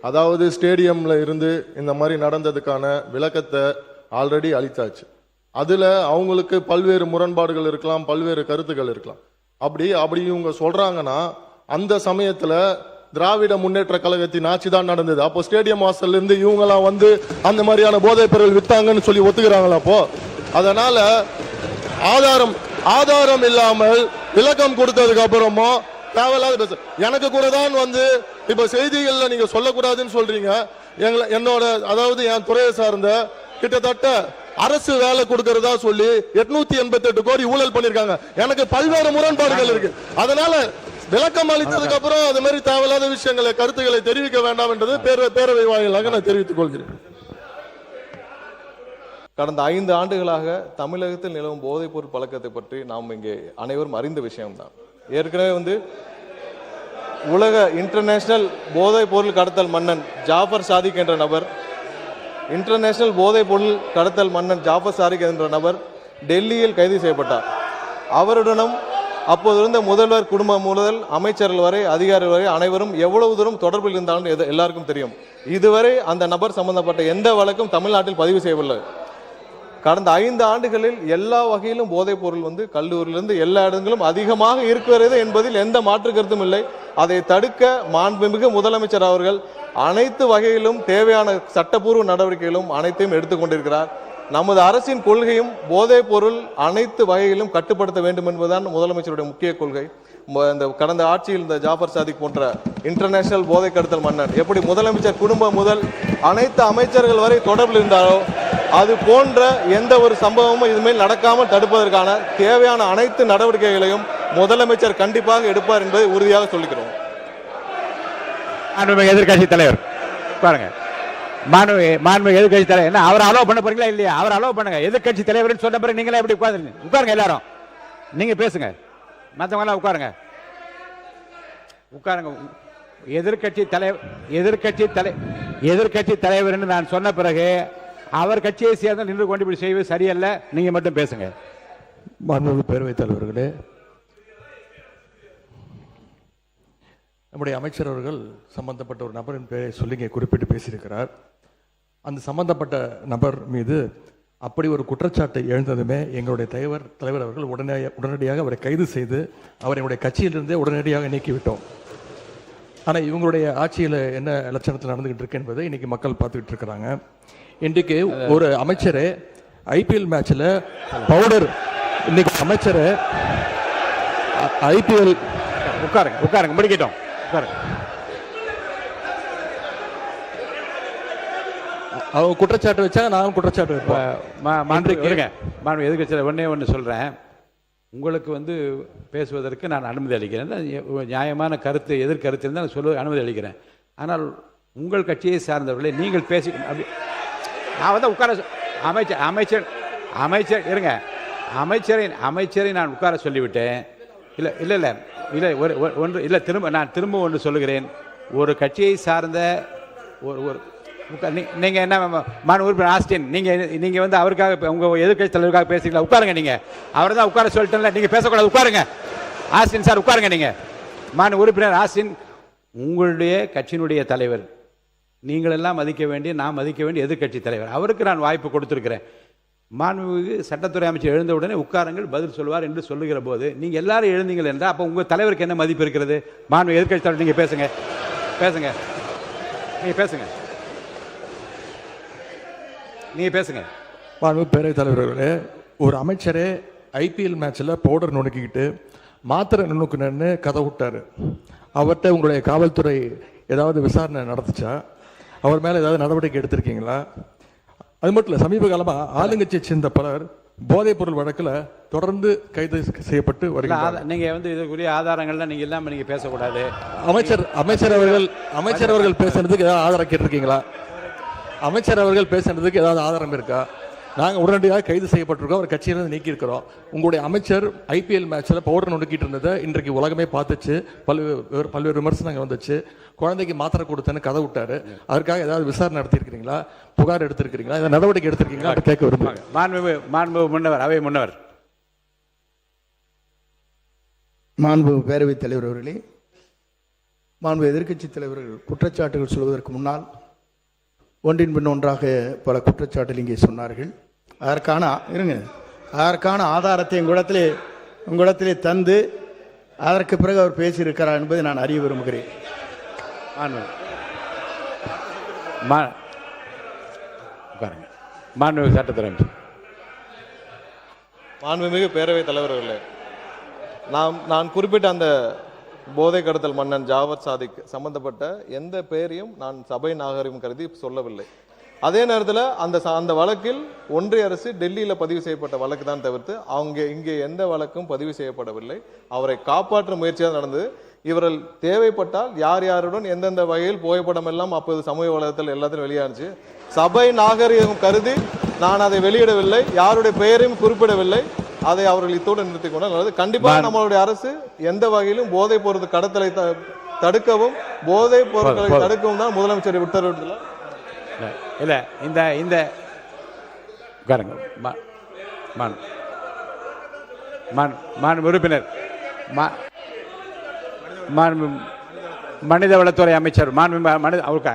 அதாவது ஸ்டேடியம்ல இருந்து இந்த மாதிரி நடந்ததுக்கான விளக்கத்தை ஆல்ரெடி அளித்தாச்சு. அதுல அவங்களுக்கு பல்வேறு முரண்பாடுகள் இருக்கலாம், பல்வேறு கருத்துக்கள் இருக்கலாம். அப்படி இவங்க சொல்றாங்கன்னா அந்த சமயத்துல திராவிட முன்னேற்ற கழகத்தின் ஆட்சி தான் நடந்தது. அப்போ ஸ்டேடியம் வாசல்ல இருந்து இவங்கெல்லாம் வந்து அந்த மாதிரியான போதைப் பொருள் வித்தாங்கன்னு சொல்லி ஒத்துக்கிறாங்களா? அப்போ அதனால ஆதாரம் இல்லாமல் விளக்கம் கொடுத்ததுக்கு அப்புறமும் தேவையில்லாத பேச எனக்கு கூட தான் வந்து இப்ப செய்திகள்ல நீங்க சொல்லக்கூடாதுன்னு சொல்றீங்க. என்னோட அதாவது என் துறையை சார்ந்த கிட்டத்தட்ட அரசு வேலை கொடுக்கறதா சொல்லி 888 கோடி ஊழல் பண்ணிருக்காங்க. எனக்கு பல்வேறு முரண்பாடுகள் இருக்கு. அதனால விளக்கம் அளித்ததுக்கு அப்புறம் அது மாதிரி தேவையில்லாத விஷயங்களை கருத்துக்களை தெரிவிக்க வேண்டாம் என்றது பேரவை வாயிலாக நான் தெரிவித்துக் கொள்கிறேன். கடந்த 5 ஆண்டுகளாக தமிழகத்தில் நிலவும் போதைப் பொருள் பழக்கத்தை பற்றி நாம் இங்கே அனைவரும் அறிந்த விஷயம்தான். ஏற்கனவே வந்து உலக இன்டர்நேஷனல் போதைப் பொருள் கடத்தல் மன்னன் ஜாஃபர் சாதிக் என்ற நபர் இன்டர்நேஷனல் போதைப் பொருள் கடத்தல் மன்னன் ஜாஃபர் சாதிக் என்ற நபர் டெல்லியில் கைது செய்யப்பட்டார். அவருடனும் அப்போது இருந்த முதல்வர் குடும்பம் முதல் அமைச்சர்கள் வரை அதிகாரிகள் வரை அனைவரும் எவ்வளவு தூரம் தொடர்பில் இருந்தாலும் எல்லாருக்கும் தெரியும். இதுவரை அந்த நபர் சம்பந்தப்பட்ட எந்த வழக்கும் தமிழ்நாட்டில் பதிவு செய்யவில்லை. கடந்த 5 ஆண்டுகளில் எல்லா வகையிலும் போதைப் பொருள் வந்து கல்லூரியிலிருந்து எல்லா இடங்களும் அதிகமாக இருக்கிறது என்பதில் எந்த மாற்று கருத்தும் இல்லை. அதை தடுக்க மாண்புமிகு முதலமைச்சர் அவர்கள் அனைத்து வகையிலும் தேவையான சட்டப்பூர்வ நடவடிக்கைகளும் அனைத்தையும் எடுத்துக்கொண்டிருக்கிறார். நமது அரசின் கொள்கையும் போதைப் பொருள் அனைத்து வகையிலும் கட்டுப்படுத்த வேண்டும் என்பதுதான் முதலமைச்சருடைய முக்கிய கொள்கை. இந்த கடந்த ஆட்சியில் இந்த ஜாஃபர் சாதிக் போன்ற இன்டர்நேஷனல் போதை கடத்தல் மன்னன் எப்படி முதலமைச்சர் குடும்பம் முதல் அனைத்து அமைச்சர்கள் வரை தொடர்பில் இருந்தாரோ அது போன்ற எந்த ஒரு சம்பவமும் இதுமேல் நடக்காமல் தடுப்பதற்கான தேவையான அனைத்து நடவடிக்கைகளையும் முதலமைச்சர் கண்டிப்பாக எடுப்பார் என்பதை உறுதியாக சொல்லிக்கிறோம். எதிர்கட்சி தலைவர் பாருங்க, மாண்புமிகு எதிர்கட்சி தலைவர் என்ன அவர் அலோவ் பண்ண போறீங்களா இல்லையா? அவர் அலோவ் பண்ணுங்க. எதிர்கட்சி தலைவர் சொன்ன பிறகு நீங்களே எப்படி உட்காருங்க, எல்லாரும் நீங்க பேசுங்க, மற்றவங்க எல்லாம் உட்காருங்க. எதிர்கட்சி தலைவர் நான் சொன்ன பிறகு அவர் கட்சியை சேர்ந்து நின்று கொண்டு இப்படி செய்வது சரியல்ல. நீங்க மட்டும் பேசுங்க. மாண்புமிகு பேரவைத் தலைவர்களே, நம்முடைய அமைச்சர் அவர்கள் சம்பந்தப்பட்ட ஒரு நபரின் பெயரை சொல்லி இங்கே குறிப்பிட்டு பேசியிருக்கிறார். அந்த சம்பந்தப்பட்ட நபர் மீது அப்படி ஒரு குற்றச்சாட்டு எழுந்ததுமே எங்களுடைய தலைவர் அவர்கள் உடனடியாக அவரை கைது செய்து அவருடைய கட்சியிலிருந்தே உடனடியாக நீக்கிவிட்டோம். ஆனால் இவங்களுடைய ஆட்சியில் என்ன லட்சணத்தில் நடந்துகிட்டு இருக்கு என்பதை இன்னைக்கு மக்கள் பார்த்துக்கிட்டு இருக்கிறாங்க. இன்றைக்கு ஒரு அமைச்சர் ஐபிஎல் மேட்ச்ல பவுடர், இன்னைக்கு அமைச்சர் ஐபிஎல் உட்காருங்க முடிக்கிட்டோம். அவங்க குற்றச்சாட்டு வச்சா நான் குற்றச்சாட்டு வைப்பேன். எதிர்கட்சியில் ஒன்று சொல்கிறேன். உங்களுக்கு வந்து பேசுவதற்கு நான் அனுமதி அளிக்கிறேன். நியாயமான கருத்து எதிர்கருத்து இருந்தால் நான் சொல்ல அனுமதி அளிக்கிறேன். ஆனால் உங்கள் கட்சியை சார்ந்தவர்களே நீங்கள் பேசி நான் வந்து உட்கார அமைச்சர் இருங்க, அமைச்சரை நான் உட்கார சொல்லிவிட்டேன். இல்லை ஒன்று இல்லை, நான் திரும்ப ஒன்று சொல்லுகிறேன். ஒரு கட்சியை சார்ந்த ஒரு நீங்கள் என்ன மாண்பு உறுப்பினர் ஆஸ்டின், நீங்கள் வந்து அவருக்காக உங்கள் எதிர்கட்சி தலைவருக்காக பேசுறீங்களா? உட்காருங்க. நீங்கள் அவரை தான் உட்கார சொல்லிட்டேன்ல, நீங்கள் பேசக்கூடாது. உட்காருங்க ஆஸ்டின் சார், உட்காருங்க. நீங்கள் மாண்பு உறுப்பினர் ஆஸ்டின், உங்களுடைய கட்சியினுடைய தலைவர், நீங்கள் எல்லாம் மதிக்க வேண்டிய, நான் மதிக்க வேண்டிய எதிர்கட்சி தலைவர், அவருக்கு நான் வாய்ப்பு கொடுத்துருக்கிறேன். மாண்புமிகு சட்டத்துறை அமைச்சர் எழுந்த உடனே உட்காருங்கள், பதில் சொல்வார் என்று சொல்லுகிற போது நீங்கள் எல்லாரும் எழுந்தீங்கள் என்றால் அப்போ உங்கள் தலைவருக்கு என்ன மதிப்பு இருக்கிறது? மாண்பு எதிர்கட்சி தலைவர், நீங்கள் பேசுங்க. மாண்பு பேரவைத் தலைவர்களே, ஒரு அமைச்சரே ஐபிஎல் மேட்ச்ல பவுடர் நுணுக்கிக்கிட்டு மாத்திரை நுணுக்குன்னு கதை விட்டாரு. அவர்கிட்ட உங்களுடைய காவல்துறை ஏதாவது விசாரணை நடத்துச்சா? அவர் மேல ஏதாவது நடவடிக்கை எடுத்திருக்கீங்களா? அது மட்டும் இல்லை, சமீப காலமாக ஆளுங்கட்சியை சேர்ந்த பலர் போதைப் பொருள் வழக்கில் தொடர்ந்து கைது செய்யப்பட்டு வருகிறார். நீங்க வந்து இதுக்குரிய ஆதாரங்கள்லாம் நீங்க இல்லாம நீங்க பேசக்கூடாது. அமைச்சர் அவர்கள் பேசுறதுக்கு ஏதாவது ஆதாரம் கேட்டிருக்கீங்களா? அமைச்சர் அவர்கள் பேசுறதுக்கு ஏதாவது ஆதாரம் இருக்கா? நாங்கள் உடனடியாக கைது செய்யப்பட்டிருக்கோம், அவர் கட்சியிலிருந்து நீக்கியிருக்கிறோம். உங்களுடைய அமைச்சர் ஐபிஎல் மேட்ச்சில் பவுடர் நொடுக்கிட்டு இருந்ததை இன்றைக்கு உலகமே பார்த்துச்சு, பல்வேறு விமர்சனங்கள் வந்துச்சு. குழந்தைக்கு மாத்திரை கொடுத்தேன்னு கதை விட்டாரு. அதற்காக ஏதாவது விசாரணை நடத்தியிருக்கிறீங்களா? புகார் எடுத்திருக்கிறீங்களா? ஏதாவது நடவடிக்கை எடுத்திருக்கீங்களா? கேட்க விரும்புகிறாங்க. மாண்பு முன்னவர், அவை முன்னவர். மாண்பு பேரவைத் தலைவர் அவர்களே, மாண்பு எதிர்க்கட்சித் தலைவர்கள் குற்றச்சாட்டுகள் சொல்வதற்கு முன்னால் ஒன்றின் பின் ஒன்றாக பல குற்றச்சாட்டுகள் இங்கே சொன்னார்கள். அதற்கான ஆதாரத்தை உங்களிடத்திலே தந்து அதற்கு பிறகு அவர் பேசியிருக்கிறார் என்பதை நான் அறிய விரும்புகிறேன். மாண்புமிகு சட்டத்துறை அமைச்சர். மாண்புமிகு பேரவைத் தலைவர்களே, நான் குறிப்பிட்ட அந்த போதை கடத்தல் மன்னன் ஜாவத் சாதிக் சம்பந்தப்பட்ட எந்த பெயரையும் நான் சபை நாகரிகம் கருதி சொல்லவில்லை. அதே நேரத்தில் அந்த வழக்கில் ஒன்றிய அரசு டெல்லியில் பதிவு செய்யப்பட்ட வழக்கு தான் தவிர்த்து இங்கே எந்த வழக்கும் பதிவு செய்யப்படவில்லை. அவரை காப்பாற்றும் முயற்சியாக நடந்தது. இவர்கள் தேவைப்பட்டால் யார் யாருடன் எந்தெந்த வகையில் புகைப்படம் எல்லாம் அப்போது சமூக வலைதளத்தில் எல்லாத்தையும் வெளியானுச்சு. சபை நாகரிகம் கருதி நான் அதை வெளியிடவில்லை, யாருடைய பெயரையும் குறிப்பிடவில்லை. அதை அவர்கள் இத்தோடு நிறுத்திக் கொண்டால் கண்டிப்பாக நம்மளுடைய அரசு எந்த வகையிலும் போதைப் பொருள் கடத்தலை தடுக்கவும் போதைப் பொருட்களை தடுக்கவும் தான் முதலமைச்சர் உத்தரவிட்டுள்ளார். இல்ல இந்த உறுப்பினர் மனிதவளத்துறை அமைச்சர்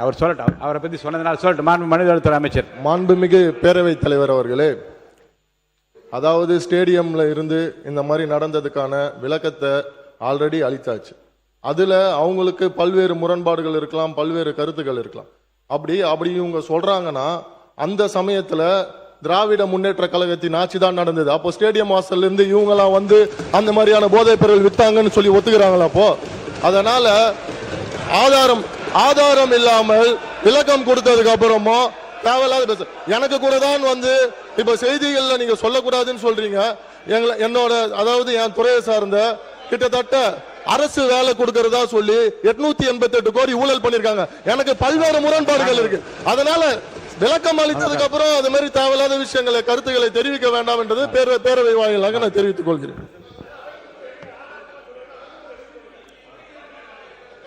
அவர் சொல்லட்டும், அவரை பத்தி சொன்னதுனால சொல்லட்டும். மனிதவளத்துறை அமைச்சர். மாண்புமிகு பேரவைத் தலைவர் அவர்களே, அதாவது ஸ்டேடியம்ல இருந்து இந்த மாதிரி நடந்ததுக்கான விளக்கத்தை ஆல்ரெடி அளித்தாச்சு. அதுல அவங்களுக்கு பல்வேறு முரண்பாடுகள் இருக்கலாம், பல்வேறு கருத்துக்கள் இருக்கலாம். அப்படி இவங்க சொல்றாங்கன்னா அந்த சமயத்துல திராவிட முன்னேற்ற கழகத்தின் ஆட்சி தான் நடந்தது. அப்போ ஸ்டேடியம் வாசல்ல இருந்து இவங்கெல்லாம் வந்து அந்த மாதிரியான போதைப் பொருள் வித்தாங்கன்னு சொல்லி ஒத்துக்கிறாங்களா? அப்போ அதனால ஆதாரம் இல்லாமல் விளக்கம் கொடுத்ததுக்கு அப்புறமா தேவையில்லாத பேச எனக்கு கூட தான் வந்து இப்ப செய்திகள்ல நீங்க சொல்லக்கூடாதுன்னு சொல்றீங்க. என்னோட அதாவது என் துறையை சார்ந்த கிட்டத்தட்ட அரசு வேலை கொடுக்கறதா சொல்லி 888 கோடி ஊழல் பண்ணிருக்காங்க. எனக்கு பல்வேறு முரண்பாடுகள் இருக்கு. அதனால விளக்கம் அளித்ததுக்கு அப்புறம் அது மாதிரி தேவையில்லாத விஷயங்களை கருத்துக்களை தெரிவிக்க வேண்டாம் என்றது பேரவை வாயிலாக நான் தெரிவித்துக் கொள்கிறேன்.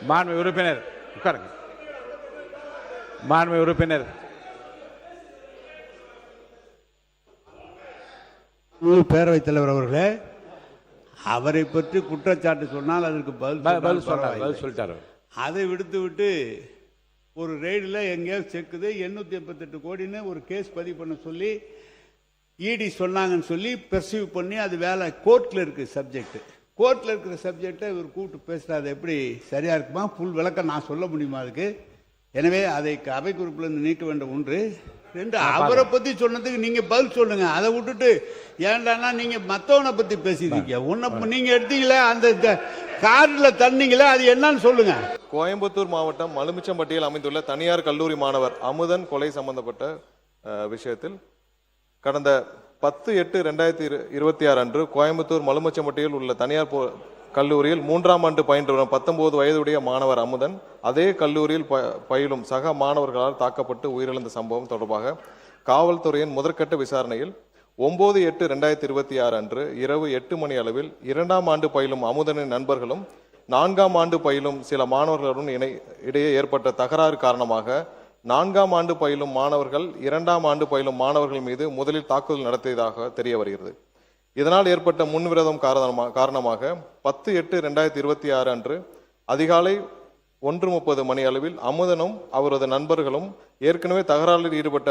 மாண்பு உறுப்பினர் உட்காருங்க. மாண்பு உறுப்பினர் பேரவைத் தலைவர் அவர்களே, அவரை பற்றி குற்றச்சாட்டு சொன்னால் அதற்கு பதில் சொல்லிட்டாரு. அதை விடுத்து ஒரு ரெய்டில் எங்கேயாவது செக்குது 888 கோடின்னு ஒரு கேஸ் பதிவு பண்ண சொல்லி இடி சொன்னாங்கன்னு சொல்லி பெர்சீவ் பண்ணி அது வேலை கோர்ட்டில் இருக்கு. கோர்ட்டில் இருக்கிற சப்ஜெக்டை இவர் கூப்பிட்டு பேசுகிறாரு. எப்படி சரியா இருக்குமா? ஃபுல் விளக்கம் நான் சொல்ல முடியுமா அதுக்கு? எனவே அதை அவை குறிப்பிலிருந்து நீக்க வேண்டும். 1 2 அவரை பத்தி சொன்னதுக்கு நீங்க பதில் சொல்லுங்க. அதை விட்டுட்டு ஏன்டானா நீங்க மத்தவனை பத்தி பேசிருக்கீங்க. நீங்க எடுத்தீங்களே அந்த கார்டுல தண்ணீங்களே, அது என்னன்னு சொல்லுங்க. கோயம்புத்தூர் மாவட்டம் மலுமிச்சம்பட்டியில் அமைந்துள்ள தனியார் கல்லூரி மாணவர் அமுதன் கொலை சம்பந்தப்பட்ட விஷயத்தில் கடந்த 10/8/2026 அன்று கோயம்புத்தூர் மலுமிச்சம்பட்டியில் உள்ள தனியார் கல்லூரியில் 3ஆம் ஆண்டு பயின்று வரும் 19 வயதுடைய மாணவர் அமுதன் அதே கல்லூரியில் பயிலும் சக மாணவர்களால் தாக்கப்பட்டு உயிரிழந்த சம்பவம் தொடர்பாக காவல்துறையின் முதற்கட்ட விசாரணையில் 9/8/2026 அன்று இரவு 8 மணி அளவில் 2ஆம் ஆண்டு பயிலும் அமுதனின் நண்பர்களும் 4ஆம் ஆண்டு பயிலும் சில மாணவர்களுடன் இடையே ஏற்பட்ட தகராறு காரணமாக 4ஆம் ஆண்டு பயிலும் மாணவர்கள் 2ஆம் ஆண்டு பயிலும் மாணவர்கள் மீது முதலில் தாக்குதல் நடத்தியதாக தெரிய வருகிறது. இதனால் ஏற்பட்ட முன்விரோதம் காரணமாக 10/8/2026 அன்று அதிகாலை 1:30 மணி அளவில் அமுதனும் அவரது நண்பர்களும் ஏற்கனவே தகராறில் ஈடுபட்ட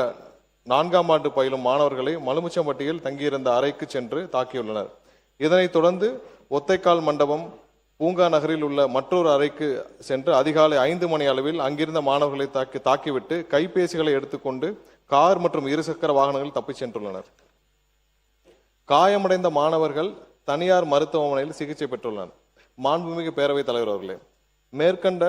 4ஆம் ஆண்டு பயிலும் மாணவர்களை மலுமிச்சம்பட்டியில் தங்கியிருந்த அறைக்கு சென்று தாக்கியுள்ளனர். இதனைத் தொடர்ந்து ஒத்தைக்கால் மண்டபம் பூங்கா நகரில் உள்ள மற்றொரு அறைக்கு சென்று அதிகாலை 5 மணி அளவில் அங்கிருந்த மாணவர்களை தாக்கிவிட்டு கைபேசிகளை எடுத்துக்கொண்டு கார் மற்றும் இருசக்கர வாகனங்கள் தப்பிச் சென்றுள்ளனர். காயமடைந்த மாணவர்கள் தனியார் மருத்துவமனையில் சிகிச்சை பெற்றுள்ளனர். மாண்புமிகு பேரவைத் தலைவர் அவர்களே, மேற்கண்ட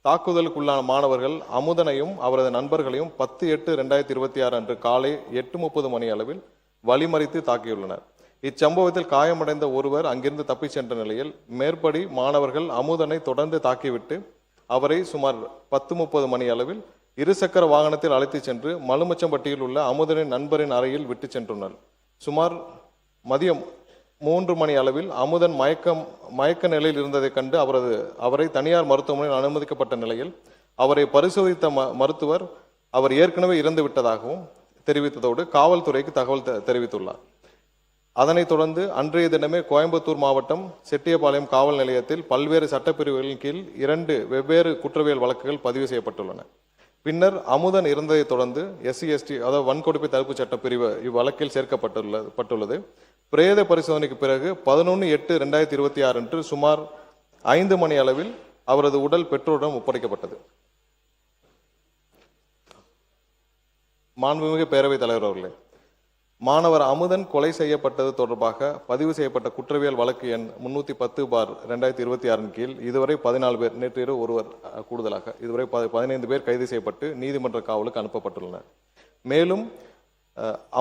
தாக்குதலுக்குள்ளான மாணவர்கள் அமுதனையும் அவரது நண்பர்களையும் 10/8/2026 அன்று காலை 8:30 மணி அளவில் வழிமறித்து தாக்கியுள்ளனர். இச்சம்பவத்தில் காயமடைந்த ஒருவர் அங்கிருந்து தப்பிச் சென்ற நிலையில் மேற்படி மாணவர்கள் அமுதனை தொடர்ந்து தாக்கிவிட்டு அவரை சுமார் 10:30 மணி அளவில் இருசக்கர வாகனத்தில் அழைத்துச் சென்று மலுமிச்சம்பட்டியில் உள்ள அமுதனின் நண்பரின் அறையில் விட்டு சென்றுள்ளனர். சுமார் மதியம் 3 மணி அளவில் அமுதன் மயக்க நிலையில் இருந்ததை கண்டு அவரை தனியார் மருத்துவமனையில் அனுமதிக்கப்பட்ட நிலையில் அவரை பரிசோதித்த மருத்துவர் அவர் ஏற்கனவே இறந்து விட்டதாகவும் தெரிவித்ததோடு காவல்துறைக்கு தகவல் தெரிவித்துள்ளார். அதனைத் தொடர்ந்து அன்றைய தினமே கோயம்புத்தூர் மாவட்டம் செட்டியபாளையம் காவல் நிலையத்தில் பல்வேறு சட்டப்பிரிவுகளின் கீழ் 2 வெவ்வேறு குற்றவியல் வழக்குகள் பதிவு செய்யப்பட்டுள்ளன. பின்னர் அமுதன் இறந்ததைத் தொடர்ந்து SC/ST அதாவது வன்கொடுமை தடுப்பு சட்ட பிரிவு இவ்வழக்கில் சேர்க்கப்பட்டுள்ளது. பிரேத பரிசோதனைக்கு பிறகு 11/8/2026 அன்று சுமார் 5 மணி அளவில் அவரது உடல் பெற்றோரிடம் ஒப்படைக்கப்பட்டது. மாண்புமிகு பேரவைத் தலைவர் அவர்களே, மாணவர் அமுதன் கொலை செய்யப்பட்டது தொடர்பாக பதிவு செய்யப்பட்ட குற்றவியல் வழக்கு எண் 310/2026 கீழ் இதுவரை 14 பேர், நேற்று இரவு ஒருவர் கூடுதலாக இதுவரை 15 பேர் கைது செய்யப்பட்டு நீதிமன்ற காவலுக்கு அனுப்பப்பட்டுள்ளனர். மேலும்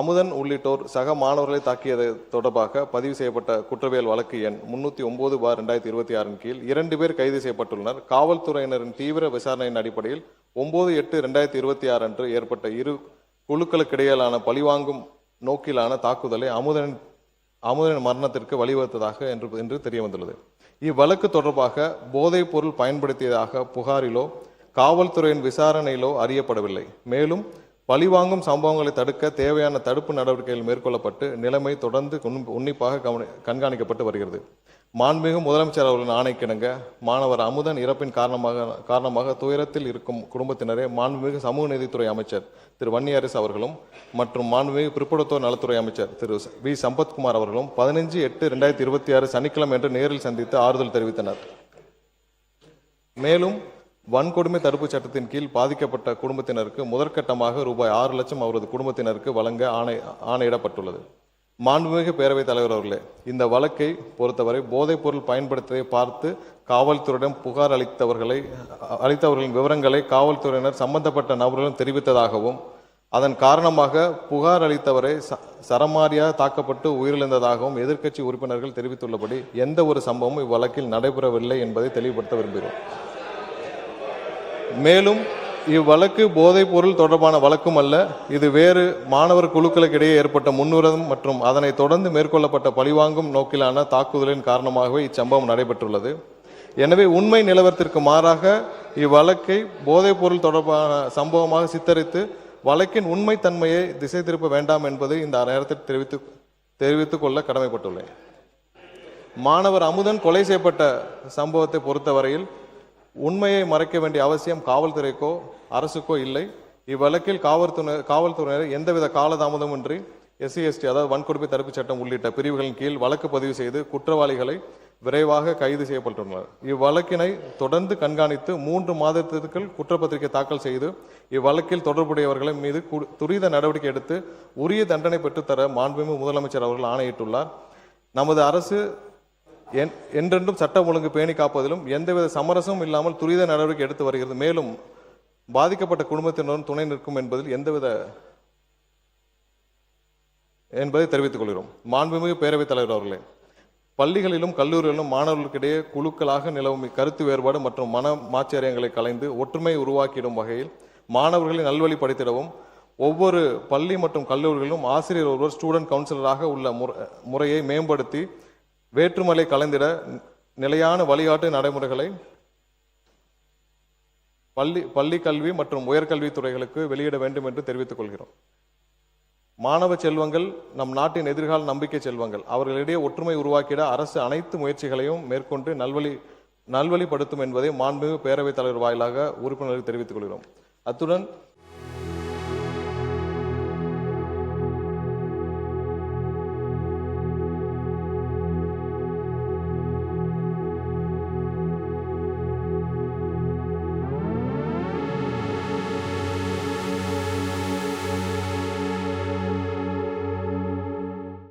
அமுதன் உள்ளிட்டோர் சக மாணவர்களை தாக்கியது தொடர்பாக பதிவு செய்யப்பட்ட குற்றவியல் வழக்கு எண் 309/2026 கீழ் 2 பேர் கைது செய்யப்பட்டுள்ளனர். காவல்துறையினரின் தீவிர விசாரணையின் அடிப்படையில் 9/8/2026 அன்று ஏற்பட்ட இரு குழுக்களுக்கிடையிலான பழிவாங்கும் நோக்கிலான தாக்குதலை அமுதனின் மரணத்திற்கு வழிவகுத்ததாக என்று தெரிய வந்துள்ளது. இவ்வழக்கு தொடர்பாக போதைப் பொருள் பயன்படுத்தியதாக புகாரிலோ காவல்துறையின் விசாரணையிலோ அறியப்படவில்லை. மேலும் பழிவாங்கும் சம்பவங்களை தடுக்க தேவையான தடுப்பு நடவடிக்கைகள் மேற்கொள்ளப்பட்டு நிலைமை தொடர்ந்து உன்னிப்பாக கண்காணிக்கப்பட்டு வருகிறது. மாண்புமிகு முதலமைச்சர் அவர்களின் ஆணைக்கிணங்க மாணவர் அமுதன் இறப்பின் காரணமாக துயரத்தில் இருக்கும் குடும்பத்தினரே மாண்புமிகு சமூக நீதித்துறை அமைச்சர் திரு வன்னியரசு அவர்களும் மற்றும் மாண்புமிகு பிற்படுத்தோர் நலத்துறை அமைச்சர் திரு வி சம்பத்குமார் அவர்களும் 15/8/2026 சனிக்கிழமை என்று நேரில் சந்தித்து ஆறுதல் தெரிவித்தனர். மேலும் வன்கொடுமை தடுப்பு சட்டத்தின் கீழ் பாதிக்கப்பட்ட குடும்பத்தினருக்கு முதற்கட்டமாக ரூபாய் 6 லட்சம் அவரது குடும்பத்தினருக்கு வழங்க ஆணையிடப்பட்டுள்ளது. மாண்புமிகு பேரவைத் தலைவர் அவர்களே, இந்த வழக்கை பொறுத்தவரை போதைப் பொருள் பயன்படுத்துவதை பார்த்து காவல்துறையிடம் புகார் அளித்தவர்களின் விவரங்களை காவல்துறையினர் சம்பந்தப்பட்ட நபர்களும் தெரிவித்ததாகவும் அதன் காரணமாக புகார் அளித்தவரை சரமாரியாக தாக்கப்பட்டு உயிரிழந்ததாகவும் எதிர்க்கட்சி உறுப்பினர்கள் தெரிவித்துள்ளபடி எந்த ஒரு சம்பவமும் இவ்வழக்கில் நடைபெறவில்லை என்பதை தெளிவுபடுத்த விரும்புகிறோம். மேலும் இவ்வழக்கு போதைப் பொருள் தொடர்பான வழக்கும் அல்ல, இது வேறு மாணவர் குழுக்களுக்கு இடையே ஏற்பட்ட முன்னுரிதம் மற்றும் அதனை தொடர்ந்து மேற்கொள்ளப்பட்ட பழிவாங்கும் நோக்கிலான தாக்குதலின் காரணமாகவே இச்சம்பவம் நடைபெற்றுள்ளது. எனவே உண்மை நிலவரத்திற்கு மாறாக இவ்வழக்கை போதைப் பொருள் தொடர்பான சம்பவமாக சித்தரித்து வழக்கின் உண்மைத்தன்மையை திசை திருப்ப வேண்டாம் என்பதை இந்த நேரத்தில் தெரிவித்துக் கொள்ள கடமைப்பட்டுள்ளேன். மாணவர் அமுதன் கொலை செய்யப்பட்ட சம்பவத்தை பொறுத்தவரையில் உண்மையை மறைக்க வேண்டிய அவசியம் காவல்துறைக்கோ அரசுக்கோ இல்லை. இவ்வழக்கில் காவல்துறையினர் எந்தவித காலதாமதமின்றி SC/ST அதாவது வன்கொடுமை தடுப்பு சட்டம் உள்ளிட்ட பிரிவுகளின் கீழ் வழக்கு பதிவு செய்து குற்றவாளிகளை விரைவாக கைது செய்யப்பட்டுள்ளனர். இவ்வழக்கினை தொடர்ந்து கண்காணித்து 3 மாதத்திற்குள் குற்றப்பத்திரிகை தாக்கல் செய்து இவ்வழக்கில் தொடர்புடையவர்களின் மீது துரித நடவடிக்கை எடுத்து உரிய தண்டனை பெற்றுத்தர மாண்புமிகு முதலமைச்சர் அவர்கள் ஆணையிட்டுள்ளார். நமது அரசு என்றென்றும் சட்டம் ஒழுங்கு பேணி காப்பதிலும் எந்தவித சமரசமும் இல்லாமல் துரித நடவடிக்கை எடுத்து வருகிறது. மேலும் பாதிக்கப்பட்ட குடும்பத்தினரும் துணை நிற்கும் என்பதை தெரிவித்துக் கொள்கிறோம். மாண்புமிகு பேரவைத் தலைவர் அவர்களே, பள்ளிகளிலும் கல்லூரிகளிலும் மாணவர்களுக்கிடையே குழுக்களாக நிலவும் கருத்து வேறுபாடு மற்றும் மன மாச்சரியங்களை கலைந்து ஒற்றுமை உருவாக்கிடும் வகையில் மாணவர்களை நல்வழிப்படுத்திடவும் ஒவ்வொரு பள்ளி மற்றும் கல்லூரிகளிலும் ஆசிரியர் ஒருவர் ஸ்டூடெண்ட் கவுன்சிலராக உள்ள முறையை மேம்படுத்தி வேற்றுமலை கலந்திட நிலையான வழிகாட்டு நடைமுறைகளை பள்ளி கல்வி மற்றும் உயர்கல்வி துறைகளுக்கு வெளியிட வேண்டும் என்று தெரிவித்துக் கொள்கிறோம். மாணவ செல்வங்கள் நம் நாட்டின் எதிர்கால நம்பிக்கை செல்வங்கள். அவர்களிடையே ஒற்றுமை உருவாக்கிட அரசு அனைத்து முயற்சிகளையும் மேற்கொண்டு நல்வழிப்படுத்தும் என்பதை மாண்புமிகு பேரவைத் தலைவர் வாயிலாக உறுப்பினர்களுக்கு தெரிவித்துக் கொள்கிறோம். அத்துடன்